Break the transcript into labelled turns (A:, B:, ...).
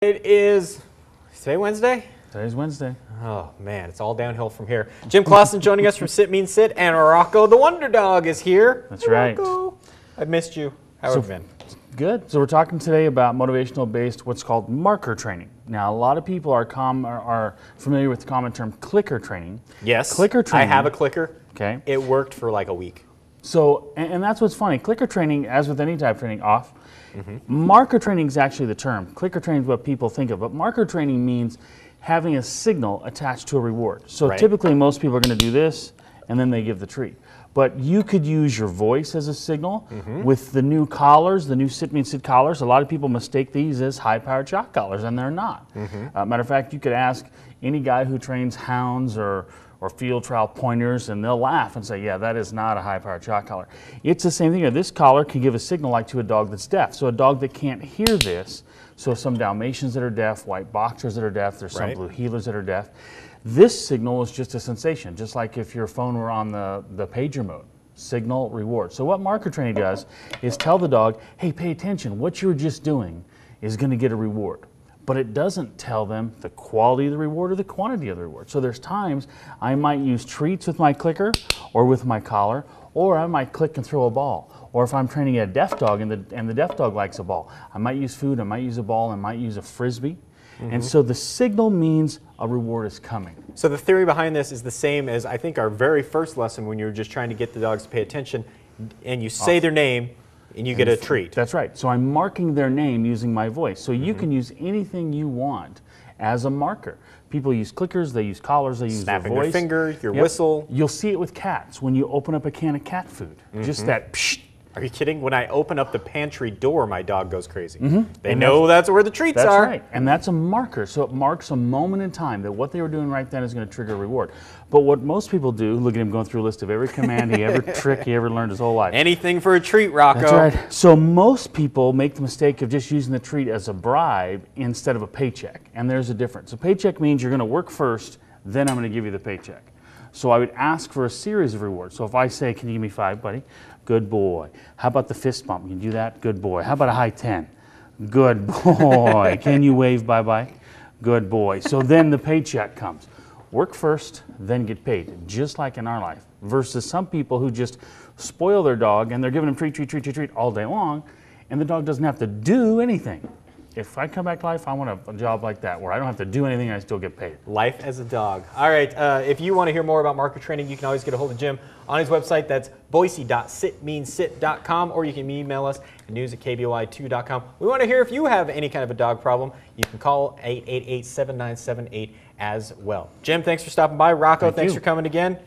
A: It is today Wednesday?
B: Today's Wednesday.
A: Oh man, it's all downhill from here. Jim Clausen joining us from Sit Mean Sit, and Rocko the Wonder Dog is here.
B: That's right.
A: Rocko. I've missed you. How have you been?
B: Good. So we're talking today about motivational-based, what's called marker training. Now, a lot of people are familiar with the common term clicker training.
A: Yes.
B: Clicker training.
A: I have a clicker.
B: Okay.
A: It worked for like a week.
B: So, and that's what's funny. Clicker training, as with any type of training, off. Marker training is actually the term. Clicker training is what people think of, but marker training means having a signal attached to a reward. So typically most people are going to do this, and then they give the treat. But you could use your voice as a signal. With the new collars, the new Sit Mean Sit collars, a lot of people mistake these as high-powered shock collars, and they're not. Matter of fact, you could ask any guy who trains hounds or field trial pointers, and they'll laugh and say, yeah, that is not a high-powered shock collar. It's the same thing. This collar can give a signal like to a dog that's deaf. So a dog that can't hear this, so some Dalmatians that are deaf, white boxers that are deaf, there's some blue heelers that are deaf. This signal is just a sensation, just like if your phone were on the pager mode. Signal, reward. So what marker training does is tell the dog, hey, pay attention, what you were just doing is going to get a reward. But it doesn't tell them the quality of the reward or the quantity of the reward. So there's times I might use treats with my clicker or with my collar, or I might click and throw a ball. Or if I'm training a deaf dog and the deaf dog likes a ball, I might use food, I might use a ball, I might use a frisbee. And so the signal means a reward is coming.
A: So the theory behind this is the same as I think our very first lesson when you were just trying to get the dogs to pay attention, and you say their name and you get a treat.
B: That's right. So I'm marking their name using my voice. So you can use anything you want as a marker. People use clickers, they use collars, they use their voice.
A: Snapping your finger, your whistle.
B: You'll see it with cats when you open up a can of cat food. Just that psh.
A: Are you kidding? When I open up the pantry door, my dog goes crazy. They know that's where the treats are.
B: That's right. And that's a marker. So it marks a moment in time that what they were doing right then is going to trigger a reward. But what most people do, look at him going through a list of every command he ever trick he ever learned his whole life.
A: Anything for a treat, Rocko.
B: That's right. So most people make the mistake of just using the treat as a bribe instead of a paycheck. And there's a difference. A paycheck means you're going to work first, then I'm going to give you the paycheck. So I would ask for a series of rewards. So if I say, can you give me 5, buddy? Good boy. How about the fist bump? Can you do that? Good boy. How about a high 10? Good boy. Can you wave bye-bye? Good boy. So then the paycheck comes. Work first, then get paid, just like in our life. Versus some people who just spoil their dog and they're giving them treat all day long, and the dog doesn't have to do anything. If I come back to life, I want a job like that where I don't have to do anything and I still get paid.
A: Life as a dog. All right, if you want to hear more about marker training, you can always get a hold of Jim on his website. That's boise.sitmeansit.com, or you can email us at news@kboi2.com. We want to hear if you have any kind of a dog problem. You can call 888-7978 as well. Jim, thanks for stopping by. Rocko, thanks for coming again.